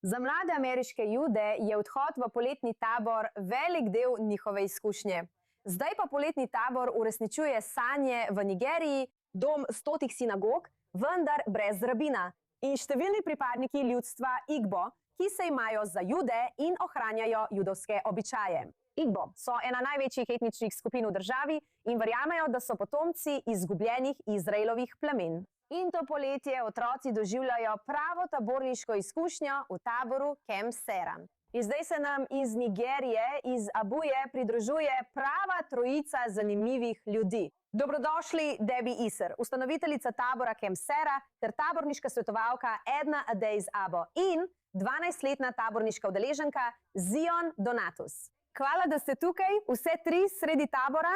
Za mlade ameriške Jude je odhod v poletni tabor velik del njihove izkušnje. Zdaj pa poletni tabor uresničuje sanje v Nigeriji, dom 100 sinagog, vendar brez rabina. In številni pripadniki ljudstva Igbo, ki se imajo za Jude in ohranjajo judovske običaje. Igbo so ena največjih etničnih skupin v državi in verjamejo, da so potomci izgubljenih Izraelovih plemen. In to poletje otroci doživljajo pravo taborniško izkušnjo v taboru Camp Sera. In zdaj se nam iz Nigerije, iz Abuje, pridružuje prava trojica zanimivih ljudi. Dobrodošli Debbie Iser, ustanoviteljica tabora Camp Sera ter taborniška svetovalka Edna Adej z Abo in 12-letna taborniška udeleženka Zion Donatus. Hvala, da ste tukaj, vse tri sredi tabora.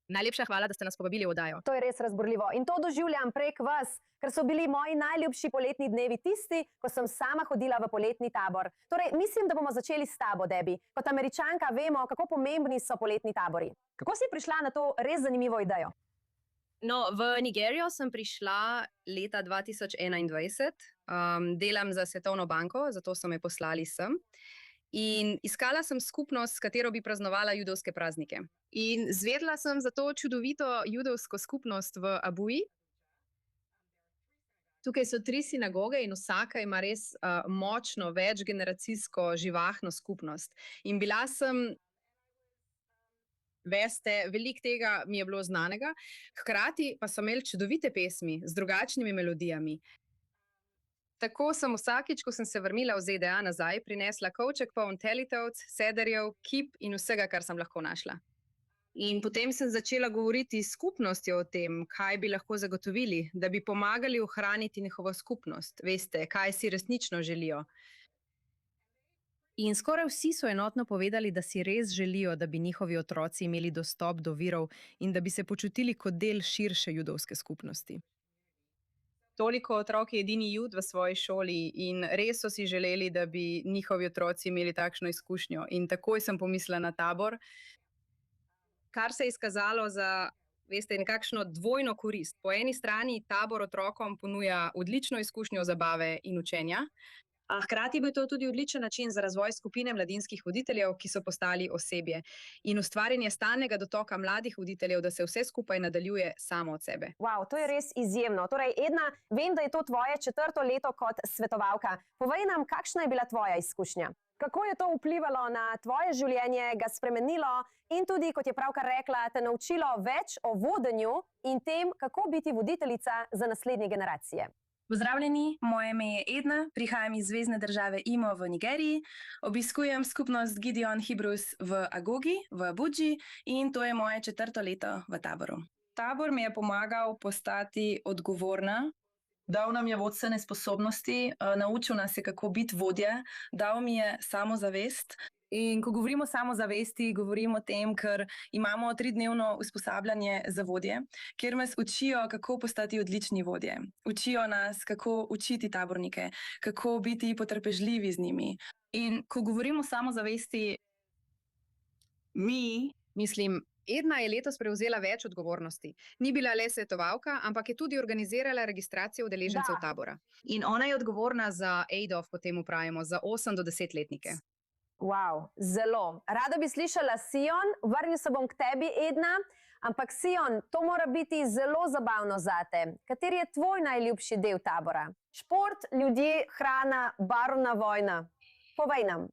Najlepša hvala, da ste nas povabili v oddajo. To je res razburljivo in to doživljam prek vas, ker so bili moji najljubši poletni dnevi tisti, ko sem sama hodila v poletni tabor. Torej, mislim, da bomo začeli s tabo, Debbie. Kot Američanka vemo, kako pomembni so poletni tabori. Kako si prišla na to res zanimivo idejo? No, v Nigerijo sem prišla leta 2021. Delam za Svetovno banko, zato so me poslali sem. In iskala sem skupnost, s katero bi praznovala judovske praznike. In zvedla sem za to čudovito judovsko skupnost v Abuji. Tukaj so 3 sinagoge in vsaka ima res močno, večgeneracijsko, živahno skupnost. In bila sem, veste, veliko tega mi je bilo znanega, hkrati pa so imeli čudovite pesmi z drugačnimi melodijami. Tako sem vsakič, ko sem se vrnila v ZDA nazaj, prinesla kovček poln telitovc, sederjev, kip in vsega, kar sem lahko našla. In potem sem začela govoriti s skupnostjo o tem, kaj bi lahko zagotovili, da bi pomagali ohraniti njihovo skupnost. Veste, kaj si resnično želijo. In skoraj vsi so enotno povedali, da si res želijo, da bi njihovi otroci imeli dostop do virov in da bi se počutili kot del širše judovske skupnosti. Toliko otrok je edini Jud v svoji šoli in res so si želeli, da bi njihovi otroci imeli takšno izkušnjo. In takoj sem pomislila na tabor, kar se je izkazalo za, veste, nekakšno dvojno korist. Po eni strani tabor otrokom ponuja odlično izkušnjo zabave in učenja, a hkrati bi to tudi odličen način za razvoj skupine mladinskih voditeljev, ki so postali osebje, in ustvarjanje stalnega dotoka mladih voditeljev, da se vse skupaj nadaljuje samo od sebe. Wow, to je res izjemno. Torej, Edna, vem, da je to tvoje 4. leto kot svetovalka. Povej nam, kakšna je bila tvoja izkušnja? Kako je to vplivalo na tvoje življenje, ga spremenilo in tudi, kot je pravkar rekla, te naučilo več o vodenju in tem, kako biti voditeljica za naslednje generacije? Pozdravljeni, moje ime je Edna, prihajam iz zvezne države Imo v Nigeriji, obiskujem skupnost Gideon Hebrews v Agogi, v Abuji in to je moje 4. leto v taboru. Tabor mi je pomagal postati odgovorna. Dal nam je vodstvene sposobnosti, naučil nas je, kako biti vodje, dal mi je samozavest. In ko govorimo o samozavesti, govorimo o tem, ker imamo 3-dnevno usposabljanje za vodje, kjer nas učijo, kako postati odlični vodje. Učijo nas, kako učiti tabornike, kako biti potrpežljivi z njimi. In ko govorimo o samozavesti, Edna je letos prevzela več odgovornosti. Ni bila le svetovalka, ampak je tudi organizirala registracijo udeležencev tabora. In ona je odgovorna za ADOF, kot temu pravimo, za 8 do 10-letnike. Wow, zelo. Rada bi slišala Sion, vrnil se bom k tebi, Edna, ampak Sion, to mora biti zelo zabavno zate. Kateri je tvoj najljubši del tabora? Šport, ljudje, hrana, barvna vojna. Povej nam.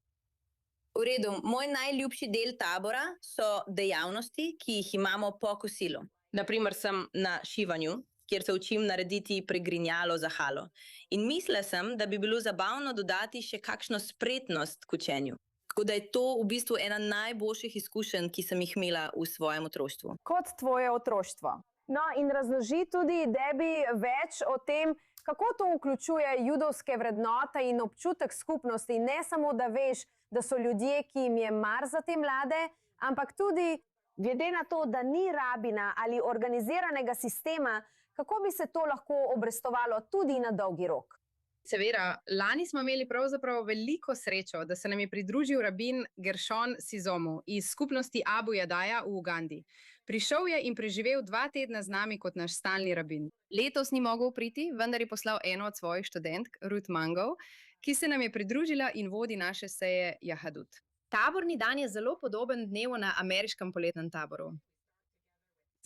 V redu, moj najljubši del tabora so dejavnosti, ki jih imamo po kosilu. Naprimer, sem na šivanju, kjer se učim narediti pregrinjalo za halo. In mislila sem, da bi bilo zabavno dodati še kakšno spretnost k učenju. Tako da je to v bistvu ena najboljših izkušenj, ki sem jih imela v svojem otroštvu. Kot tvoje otroštvo. No, in razloži tudi, Debbie, več o tem, kako to vključuje judovske vrednote in občutek skupnosti. Ne samo, da veš, da so ljudje, ki jim je mar za te mlade, ampak tudi, glede na to, da ni rabina ali organiziranega sistema, kako bi se to lahko obrestovalo tudi na dolgi rok. Seveda, lani smo imeli pravzaprav veliko srečo, da se nam je pridružil rabin Gershon Sizomu iz skupnosti Abu Jadaja v Ugandi. Prišel je in preživel 2 tedna z nami kot naš stalni rabin. Letos ni mogel priti, vendar je poslal eno od svojih študentk, Ruth Mango, ki se nam je pridružila in vodi naše seje Jahadut. Taborni dan je zelo podoben dnevu na ameriškem poletnem taboru.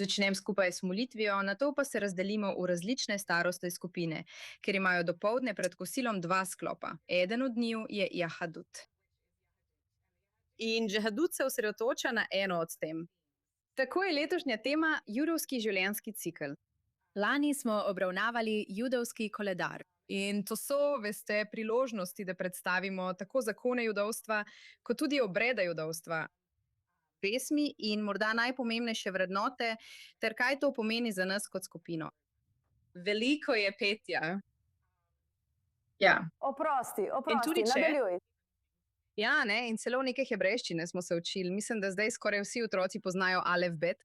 Začnem skupaj s molitvijo, nato pa se razdelimo v različne starostne skupine, ker imajo dopoldne pred kosilom 2 sklopa. Eden od njiju je Jahadut. In Jahadut se osredotoča na eno od tem. Tako je letošnja tema judovski življenjski cikel. Lani smo obravnavali judovski koledar. In to so, veste, priložnosti, da predstavimo tako zakone judovstva, kot tudi obrede judovstva, pesmi in morda najpomembnejše vrednote, ter kaj to pomeni za nas kot skupino. Veliko je petja. Ja. Oprosti, tudi če- nadaljuj. Ja, ne, in celo neke hebrejščine smo se učili. Mislim, da zdaj skoraj vsi otroci poznajo alef bet.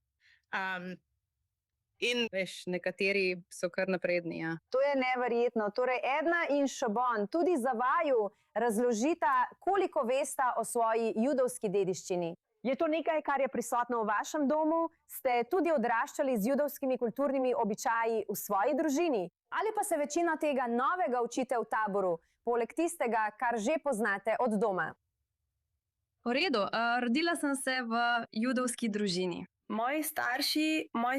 In veš, nekateri so kar napredni, ja. To je neverjetno. Torej, Edna in Šabon tudi za vaju razložita, koliko vesta o svoji judovski dediščini. Je to nekaj, kar je prisotno v vašem domu? Ste tudi odraščali z judovskimi kulturnimi običaji v svoji družini? Ali pa se večina tega novega učite v taboru, poleg tistega, kar že poznate od doma? V redu, rodila sem se v judovski družini. Moji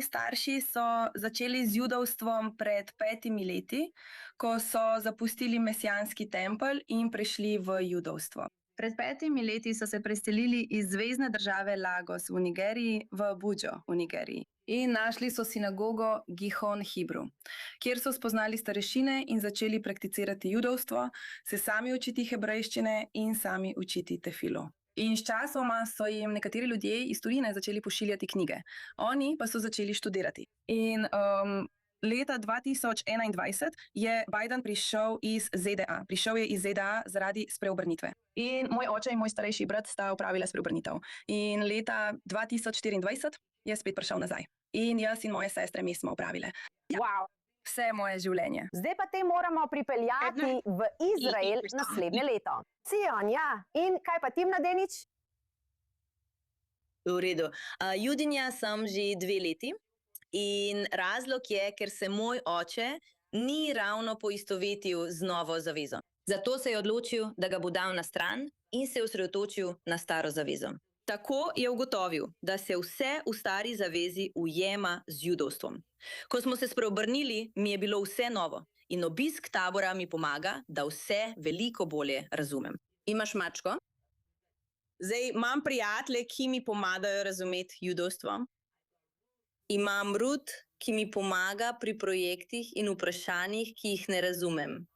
starši so začeli z judovstvom pred 5 leti, ko so zapustili mesijanski tempelj in prišli v judovstvo. Pred 5 leti so se preselili iz zvezne države Lagos v Nigeriji v Abujo v Nigeriji in našli so sinagogo Gihon Hebru, kjer so spoznali starešine in začeli prakticirati judovstvo, se sami učiti hebrejščine in sami učiti tefilo. In sčasoma so jim nekateri ljudje iz tujine začeli pošiljati knjige. Oni pa so začeli študirati. In leta 2021 je Biden prišel iz ZDA. Prišel je iz ZDA zaradi spreobrnitve. In moj oče in moj starejši brat sta opravila spreobrnitev. In leta 2024 je spet prišel nazaj. In jaz in moje sestre mi smo opravile. Ja. Wow. Vse moje življenje. Zdaj pa te moramo pripeljati v Izrael naslednje leto. Cion, ja. In kaj pa ti, mladenič? V redu. Judinja sem že 2 leti in razlog je, ker se moj oče ni ravno poistovetil z novo zavezo. Zato se je odločil, da ga bo dal na stran in se osredotočil na staro zavezo. Tako je ugotovil, da se vse v stari zavezi ujema z judovstvom. Ko smo se spreobrnili, mi je bilo vse novo in obisk tabora mi pomaga, da vse veliko bolje razumem. Imaš mačko? Zdaj, imam prijatelje, ki mi pomagajo razumeti judovstvo. Imam Ruth, ki mi pomaga pri projektih in vprašanjih, ki jih ne razumem.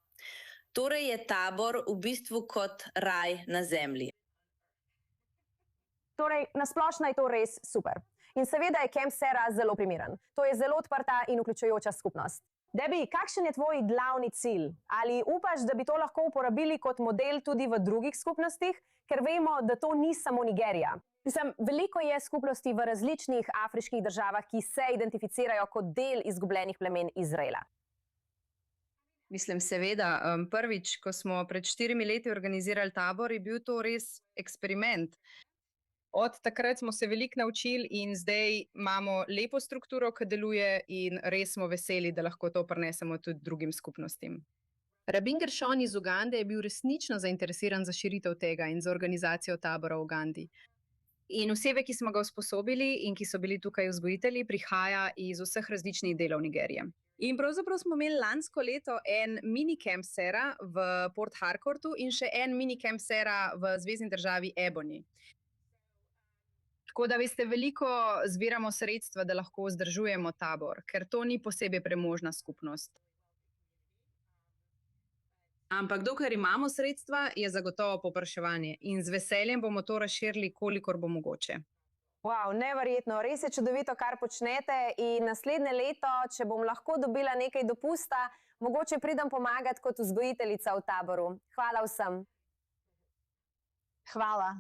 Torej je tabor v bistvu kot raj na zemlji. Torej, nasplošno je to res super. In seveda je Camp Sera zelo primeren. To je zelo odprta in vključujoča skupnost. Debbie, kakšen je tvoj glavni cilj? Ali upaš, da bi to lahko uporabili kot model tudi v drugih skupnostih? Ker vemo, da to ni samo Nigerija. Mislim, veliko je skupnosti v različnih afriških državah, ki se identificirajo kot del izgubljenih plemen Izraela. Mislim, seveda, prvič, ko smo pred 4 leti organizirali tabor, je bil to res eksperiment. Od takrat smo se veliko naučili in zdaj imamo lepo strukturo, ki deluje in res smo veseli, da lahko to prinesemo tudi drugim skupnostim. Rabin Gershon iz Ugande je bil resnično zainteresiran za širitev tega in za organizacijo tabora v Ugandi. In osebe, ki smo ga usposobili in ki so bili tukaj vzgojitelji, prihaja iz vseh različnih delov Nigerije. In pravzaprav smo imeli lansko leto en mini Camp Sera v Port Harcourtu in še en mini Camp Sera v zvezni državi Ebony. Tako da, veste, veliko zbiramo sredstva, da lahko vzdržujemo tabor, ker to ni posebej premožna skupnost. Ampak dokler imamo sredstva, je zagotovo povpraševanje in z veseljem bomo to razširili, kolikor bo mogoče. Wow, neverjetno, res je čudovito, kar počnete in naslednje leto, če bom lahko dobila nekaj dopusta, mogoče pridem pomagati kot vzgojiteljica v taboru. Hvala vsem. Hvala.